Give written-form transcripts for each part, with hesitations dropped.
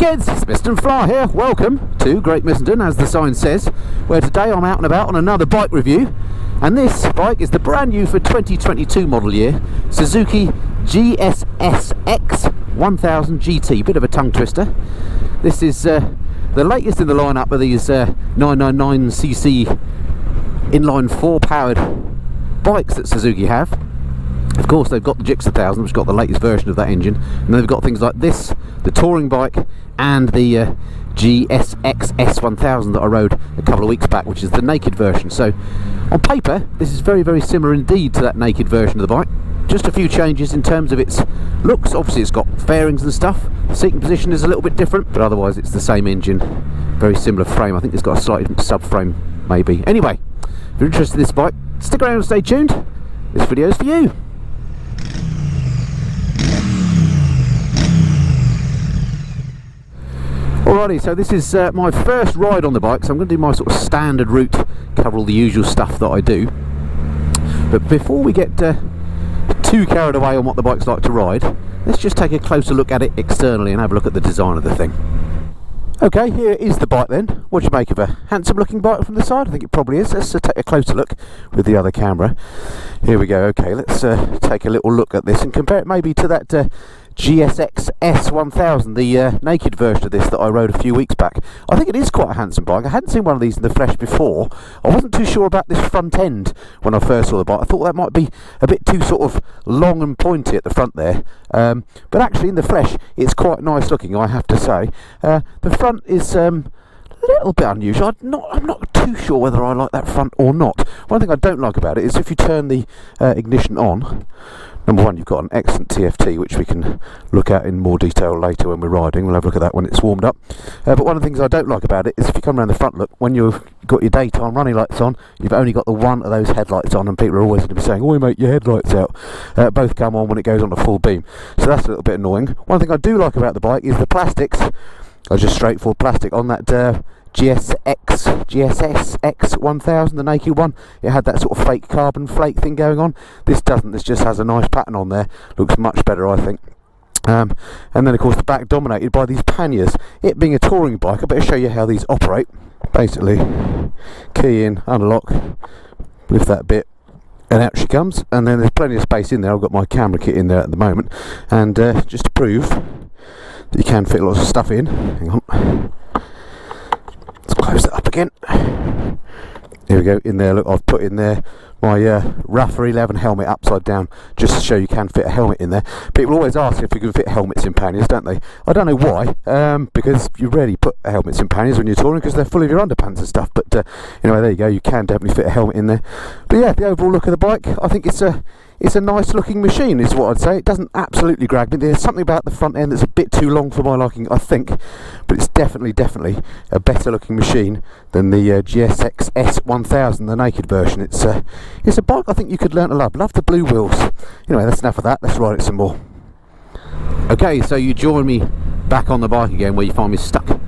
kids, it's Mr. Fly here. Welcome to Great Missenden, as the sign says, where today I'm out and about on another bike review. And this bike is the brand new for 2022 model year Suzuki GSXS S1000GT. Bit of a tongue twister. This is the latest in the lineup of these 999cc inline 4 powered bikes that Suzuki have. Of course, they've got the GSXS1000, which has got the latest version of that engine, and they've got things like this, the touring bike, and the GSXS S1000 that I rode a couple of weeks back, which is the naked version. So on paper this is very, very similar indeed to that naked version of the bike. Just a few changes in terms of its looks. Obviously it's got fairings and stuff, the seating position is a little bit different, but otherwise it's the same engine, very similar frame. I think it's got a slightly different subframe maybe. Anyway, if you're interested in this bike, stick around and stay tuned. This video is for you. Alrighty, so this is my first ride on the bike, so I'm going to do my sort of standard route, cover all the usual stuff that I do. But before we get too carried away on what the bike's like to ride, let's just take a closer look at it externally and have a look at the design of the thing. Okay, here is the bike then. What do you make of a handsome looking bike from the side? I think it probably is. Let's take a closer look with the other camera. Here we go. Okay, let's take a little look at this and compare it maybe to that GSXS S1000, the naked version of this that I rode a few weeks back. I think it is quite a handsome bike. I hadn't seen one of these in the flesh before. I wasn't too sure about this front end when I first saw the bike. I thought that might be a bit too sort of long and pointy at the front there, but actually in the flesh it's quite nice looking, I have to say. The front is a little bit unusual. I'm not too sure whether I like that front or not. One thing I don't like about it is if you turn the ignition on, number one, you've got an excellent TFT, which we can look at in more detail later when we're riding. We'll have a look at that when it's warmed up. But one of the things I don't like about it is if you come around the front, look, when you've got your daytime running lights on, you've only got the one of those headlights on, and people are always going to be saying, "Oh, mate, your headlights out." Both come on when it goes on a full beam, so that's a little bit annoying. One thing I do like about the bike is the plastics are just straightforward plastic. On that GSXS S1000, the naked one, it had that sort of fake carbon flake thing going on. This doesn't. This just has a nice pattern on there. Looks much better, I think. And then of course the back dominated by these panniers. It being a touring bike, I better show you how these operate. Basically, key in, unlock, lift that bit, and out she comes. And then there's plenty of space in there. I've got my camera kit in there at the moment, and just to prove that you can fit lots of stuff in, hang on, let's close that up again. Here we go, in there, look, I've put in there my Ruffer 11 helmet upside down, just to show you can fit a helmet in there. People always ask if you can fit helmets in panniers, don't they? I don't know why, because you rarely put helmets in panniers when you're touring, because they're full of your underpants and stuff. But anyway, there you go, you can definitely fit a helmet in there. But yeah, the overall look of the bike, I think it's a nice looking machine is what I'd say. It doesn't absolutely grab me. There's something about the front end that's a bit too long for my liking, I think, but it's definitely a better looking machine than the GSXS S1000, the naked version. It's a bike I think you could learn to love. Love the blue wheels. Anyway, that's enough of that. Let's ride it some more. Okay, so you join me back on the bike again, where you find me stuck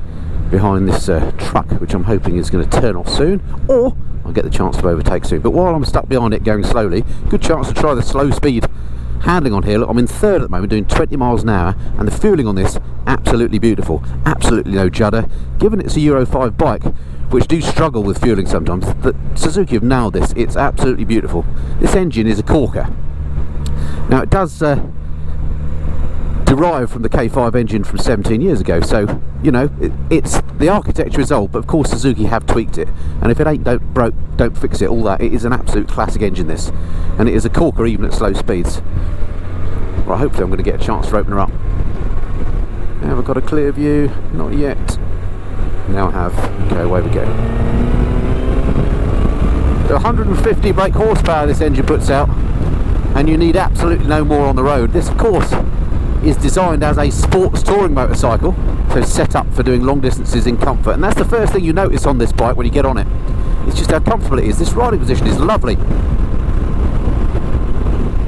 behind this truck, which I'm hoping is going to turn off soon, or I'll get the chance to overtake soon. But while I'm stuck behind it going slowly, good chance to try the slow speed handling on here. Look, I'm in third at the moment, doing 20 miles an hour, and the fueling on this, absolutely beautiful. Absolutely no judder. Given it's a Euro 5 bike, which do struggle with fueling sometimes, the Suzuki have nailed this. It's absolutely beautiful. This engine is a corker. Now it does derive from the K5 engine from 17 years ago, so it's the architecture is old, but of course Suzuki have tweaked it, and if it ain't broke, don't fix it, all that. It is an absolute classic engine, this, and it is a corker even at slow speeds. Right, hopefully I'm going to get a chance to open her up. Have I got a clear view? Not yet. Now I have. Okay, away we go. So 150 brake horsepower this engine puts out, and you need absolutely no more on the road. This of course is designed as a sports touring motorcycle, so set up for doing long distances in comfort, and that's the first thing you notice on this bike when you get on it. It's just how comfortable it is. This riding position is lovely.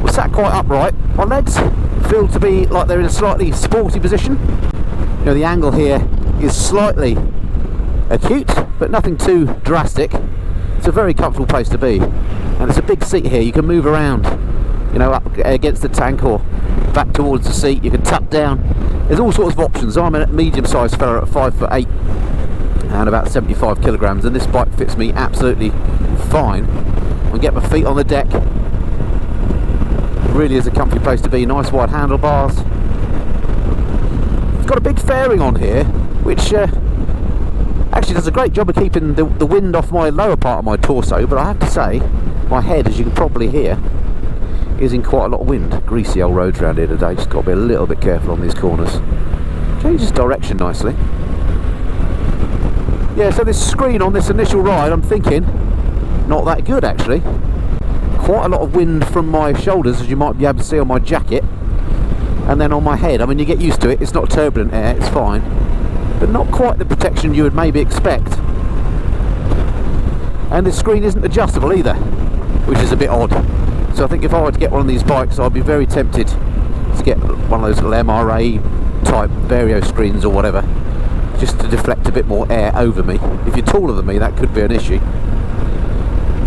We're sat quite upright. My legs feel to be like they're in a slightly sporty position. The angle here is slightly acute, but nothing too drastic. It's a very comfortable place to be, and it's a big seat here. You can move around, up against the tank or back towards the seat. You can tuck down There's all sorts of options. I'm a medium-sized fella at 5'8" and about 75 kilograms, and this bike fits me absolutely fine. I can get my feet on the deck. Really is a comfy place to be. Nice wide handlebars. It's got a big fairing on here, which actually does a great job of keeping the wind off my lower part of my torso, but I have to say, my head, as you can probably hear, is in quite a lot of wind. Greasy old roads around here today, just got to be a little bit careful on these corners. Changes direction nicely. Yeah, so this screen on this initial ride, I'm thinking, not that good actually. Quite a lot of wind from my shoulders, as you might be able to see on my jacket, and then on my head. I mean, you get used to it, it's not turbulent air, it's fine, but not quite the protection you would maybe expect. And this screen isn't adjustable either, which is a bit odd. So I think if I were to get one of these bikes, I'd be very tempted to get one of those little MRA type Vario screens or whatever, just to deflect a bit more air over me. If you're taller than me, that could be an issue.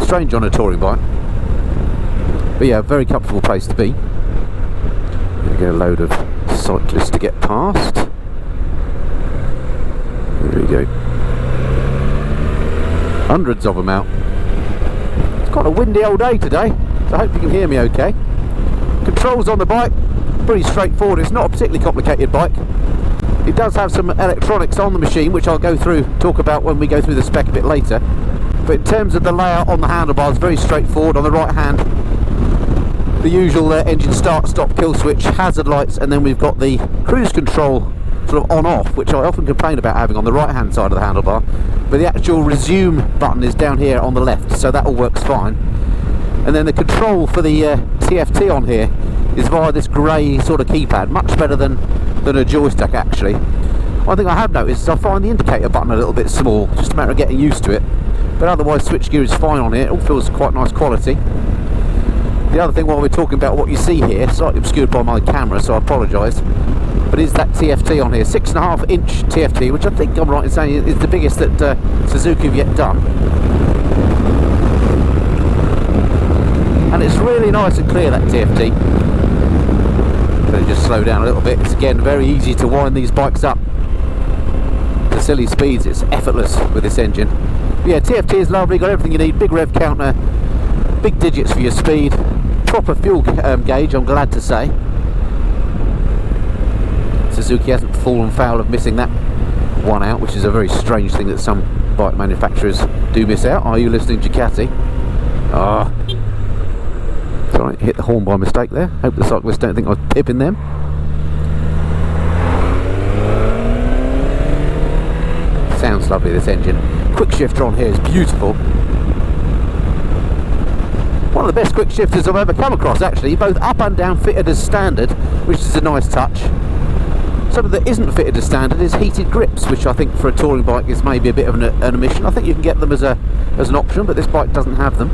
Strange on a touring bike. But yeah, very comfortable place to be. Gonna get a load of cyclists to get past. There we go. Hundreds of them out. It's quite a windy old day today, so I hope you can hear me okay. Controls on the bike, pretty straightforward. It's not a particularly complicated bike. It does have some electronics on the machine, which I'll talk about when we go through the spec a bit later. But in terms of the layout on the handlebars, very straightforward. On the right hand, the usual engine start, stop, kill switch, hazard lights, and then we've got the cruise control sort of on-off, which I often complain about having on the right hand side of the handlebar. But the actual resume button is down here on the left, so that all works fine. And then the control for the TFT on here is via this grey sort of keypad, much better than a joystick actually. One thing I have noticed is I find the indicator button a little bit small, just a matter of getting used to it. But otherwise switchgear is fine on it, it all feels quite nice quality. The other thing while we're talking about what you see here, slightly obscured by my camera, so I apologise, but is that TFT on here, 6.5 inch TFT, which I think I'm right in saying is the biggest that Suzuki have yet done. And it's really nice and clear, that TFT. Going to just slow down a little bit. It's again very easy to wind these bikes up to silly speeds. It's effortless with this engine. But yeah, TFT is lovely, got everything you need, big rev counter, big digits for your speed, proper fuel gauge, I'm glad to say. Suzuki hasn't fallen foul of missing that one out, which is a very strange thing that some bike manufacturers do miss out. Are you listening, Ducati? Ah. Sorry, hit the horn by mistake there. Hope the cyclists don't think I was pipping them. Sounds lovely, this engine. Quick shifter on here is beautiful. One of the best quick shifters I've ever come across actually, both up and down fitted as standard, which is a nice touch. Something that isn't fitted as standard is heated grips, which I think for a touring bike is maybe a bit of an omission. I think you can get them as an option, but this bike doesn't have them.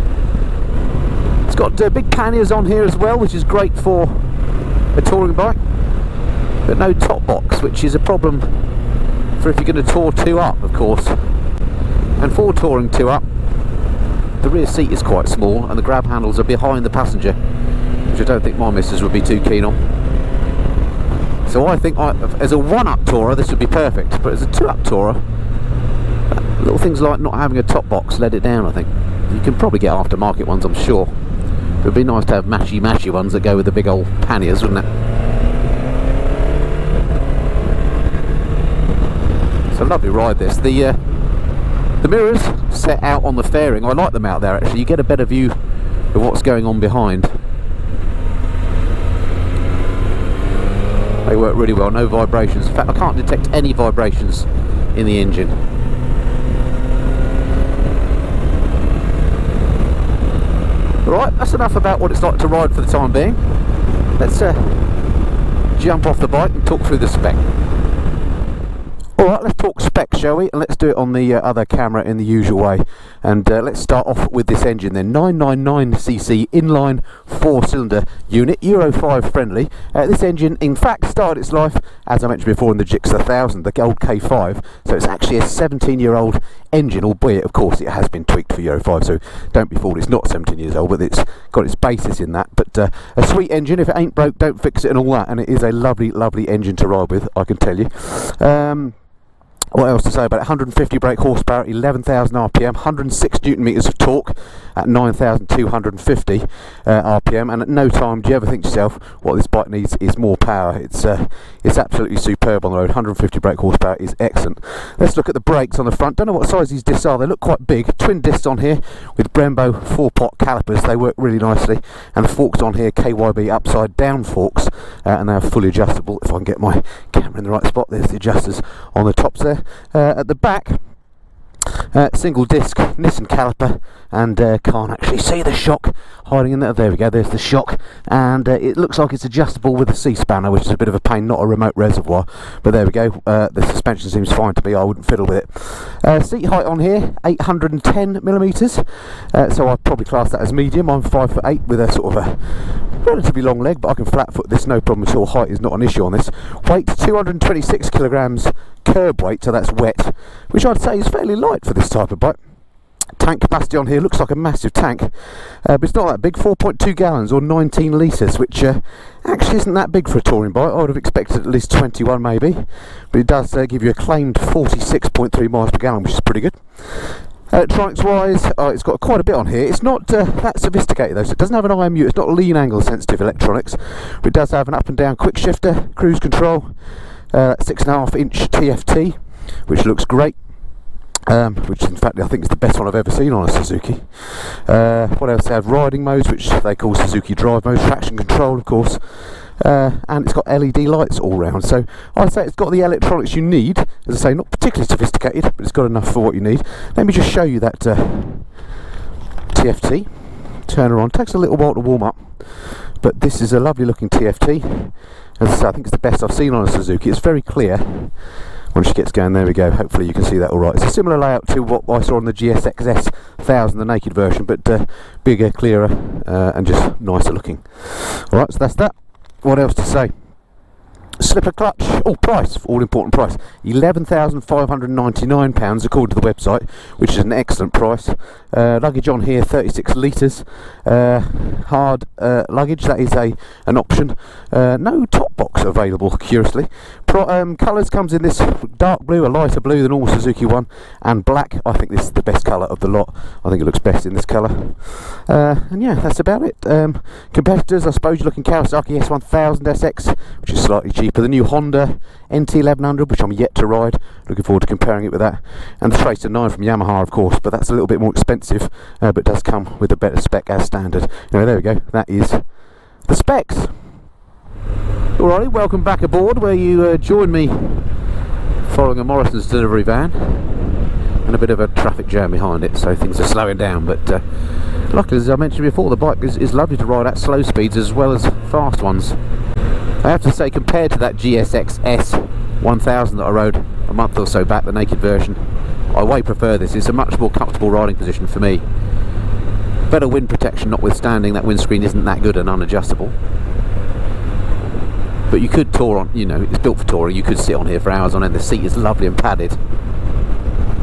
It's got big panniers on here as well, which is great for a touring bike, but no top box, which is a problem for if you're going to tour two up, of course. And for touring two up, the rear seat is quite small and the grab handles are behind the passenger, which I don't think my missus would be too keen on. So I think as a one-up tourer this would be perfect, but as a two-up tourer, little things like not having a top box let it down, I think. You can probably get aftermarket ones, I'm sure. It would be nice to have mashy ones that go with the big old panniers, wouldn't it? It's a lovely ride this. The mirrors set out on the fairing, I like them out there actually. You get a better view of what's going on behind. They work really well, no vibrations. In fact, I can't detect any vibrations in the engine. Right, that's enough about what it's like to ride for the time being. Let's jump off the bike and talk through the spec. Alright, let's talk spec, shall we? And let's do it on the other camera in the usual way. And let's start off with this engine then. 999cc inline 4-cylinder unit, Euro 5 friendly. This engine, in fact, started its life, as I mentioned before, in the GSXS 1000, the old K5. So it's actually a 17-year-old engine, albeit, of course, it has been tweaked for Euro 5. So don't be fooled, it's not 17 years old, but it's got its basis in that. But a sweet engine. If it ain't broke, don't fix it and all that. And it is a lovely, lovely engine to ride with, I can tell you. What else to say about it? 150 brake horsepower, 11,000 RPM, 106 newton meters of torque at 9,250 RPM, and at no time do you ever think to yourself, what this bike needs is more power. It's absolutely superb on the road. 150 brake horsepower is excellent. Let's look at the brakes on the front. Don't know what size these discs are. They look quite big. Twin discs on here with Brembo 4-pot calipers. They work really nicely. And the forks on here, KYB upside down forks, and they're fully adjustable. If I can get my camera in the right spot, there's the adjusters on the tops there. At the back, single disc Nissan caliper, and can't actually see the shock hiding in there. There we go, there's the shock, and it looks like it's adjustable with a C-spanner, which is a bit of a pain, not a remote reservoir, but there we go. The suspension seems fine to me. I wouldn't fiddle with it. Seat height on here, 810mm, so I'd probably class that as medium. I'm 5'8" with a sort of a relatively long leg, but I can flat foot this, no problem at all. Height is not an issue on this. Weight 226 kilograms curb weight, so that's wet, which I'd say is fairly light for this type of bike. Tank capacity on here looks like a massive tank, but it's not that big. 4.2 gallons or 19 litres, which actually isn't that big for a touring bike. I would have expected at least 21 maybe, but it does give you a claimed 46.3 miles per gallon, which is pretty good. Electronics wise, it's got quite a bit on here. It's not that sophisticated though, so it doesn't have an IMU. It's not lean angle sensitive electronics, but it does have an up and down quick shifter, cruise control, 6.5 inch TFT, which looks great. Which in fact I think is the best one I've ever seen on a Suzuki. What else? They have riding modes, which they call Suzuki drive mode, traction control of course, and it's got LED lights all round. So I'd say it's got the electronics you need. As I say, not particularly sophisticated, but it's got enough for what you need. Let me just show you that TFT. Turn her on. Takes a little while to warm up, but this is a lovely looking TFT. As I say, I think it's the best I've seen on a Suzuki. It's very clear. Once she gets going, there we go. Hopefully you can see that all right. It's a similar layout to what I saw on the GSXS S1000, the naked version, but bigger, clearer, and just nicer looking. All right, so that's that. What else to say? Slipper clutch. Oh, price. All important price. £11,599 according to the website, which is an excellent price. Luggage on here, 36 litres. Hard luggage, that is an option. No top box available, curiously. Colours comes in this dark blue, a lighter blue than all Suzuki one, and black. I think this is the best colour of the lot. I think it looks best in this colour. And yeah, that's about it. Competitors, I suppose you're looking Kawasaki S1000SX, which is slightly cheaper. The new Honda NT1100, which I'm yet to ride. Looking forward to comparing it with that. And the Tracer 9 from Yamaha, of course, but that's a little bit more expensive, but does come with a better spec as standard. Anyway, there we go. That is the specs. Alrighty, welcome back aboard, where you join me following a Morrison's delivery van and a bit of a traffic jam behind it, so things are slowing down, but luckily, as I mentioned before, the bike is lovely to ride at slow speeds as well as fast ones. I have to say, compared to that GSXS S1000 that I rode a month or so back, the naked version, I way prefer this. It's a much more comfortable riding position for me. Better wind protection notwithstanding, that windscreen isn't that good and unadjustable. But you could tour on, you know, it's built for touring, you could sit on here for hours on end. The seat is lovely and padded.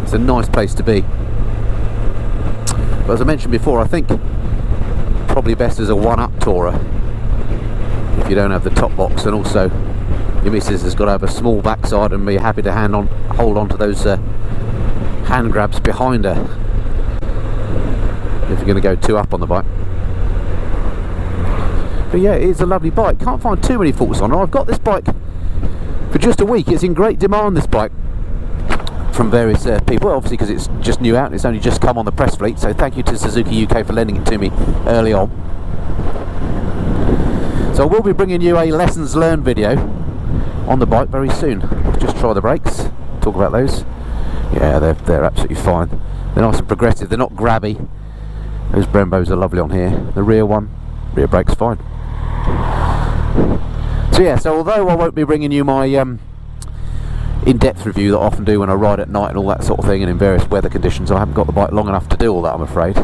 It's a nice place to be. But as I mentioned before, I think probably best as a one-up tourer if you don't have the top box, and also your missus has got to have a small backside and be happy to hold on to those hand grabs behind her if you're going to go two up on the bike. But yeah, it's a lovely bike. Can't find too many faults on her. I've got this bike for just a week. It's in great demand, this bike, from various people, obviously because it's just new out and it's only just come on the press fleet, so thank you to Suzuki UK for lending it to me early on. So I will be bringing you a lessons learned video on the bike very soon. Just try the brakes, talk about those. Yeah, they're absolutely fine. They're nice and progressive, they're not grabby. Those Brembos are lovely on here. The rear brake's fine. So yeah, so although I won't be bringing you my in-depth review that I often do when I ride at night and all that sort of thing, and in various weather conditions. I haven't got the bike long enough to do all that, I'm afraid.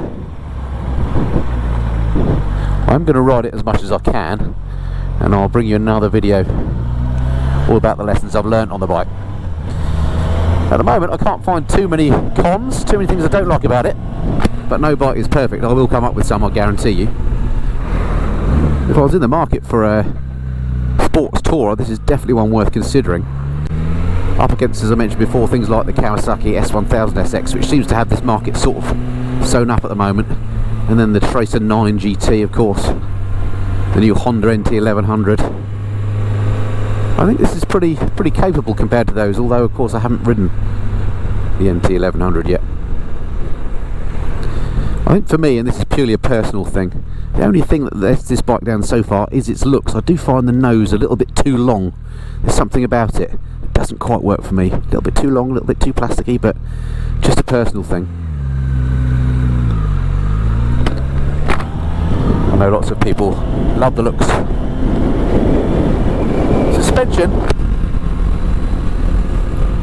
I'm going to ride it as much as I can, and I'll bring you another video all about the lessons I've learnt on the bike. At the moment I can't find too many cons, too many things I don't like about it, but no bike is perfect. I will come up with some, I guarantee you. If I was in the market for a sports tourer, this is definitely one worth considering. Up against, as I mentioned before, things like the Kawasaki S1000SX, which seems to have this market sort of sewn up at the moment, and then the Tracer 9 GT, of course, the new Honda NT1100. I think this is pretty capable compared to those, although of course I haven't ridden the NT1100 yet. I think for me, and this is purely a personal thing, the only thing that lets this bike down so far is its looks. I do find the nose a little bit too long. There's something about it that doesn't quite work for me. A little bit too long, a little bit too plasticky, but just a personal thing. I know lots of people love the looks. Suspension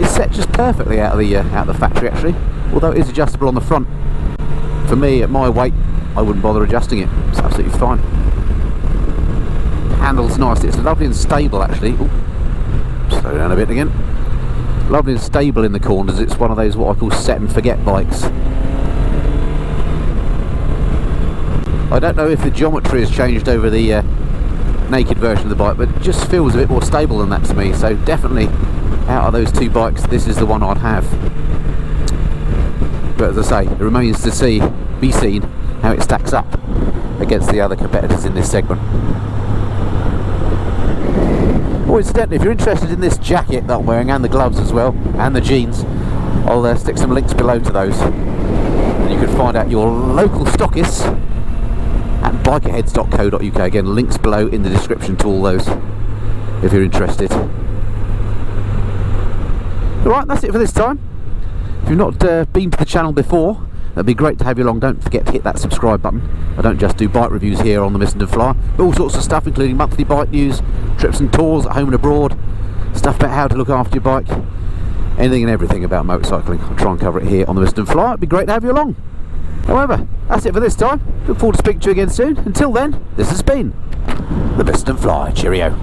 is set just perfectly out of the factory, actually, although it is adjustable on the front. For me, at my weight, I wouldn't bother adjusting it. It's absolutely fine. Handle's nice. It's lovely and stable, actually. Ooh, slow down a bit again. Lovely and stable in the corners. It's one of those what I call set and forget bikes. I don't know if the geometry has changed over the naked version of the bike, but it just feels a bit more stable than that to me. So definitely, out of those two bikes, this is the one I'd have. But as I say, it remains to be seen how it stacks up against the other competitors in this segment. Oh, incidentally, if you're interested in this jacket that I'm wearing, and the gloves as well, and the jeans, I'll stick some links below to those, and you can find out your local stockists at bikerheads.co.uk. Again, links below in the description to all those, if you're interested. Alright, that's it for this time. If you've not been to the channel before, that'd be great to have you along. Don't forget to hit that subscribe button. I don't just do bike reviews here on the Missenden Flyer, but all sorts of stuff, including monthly bike news, trips and tours at home and abroad, stuff about how to look after your bike, anything and everything about motorcycling. I'll try and cover it here on the Missenden Flyer. It'd be great to have you along. However, that's it for this time. Look forward to speaking to you again soon. Until then, this has been the Missenden Flyer. Cheerio.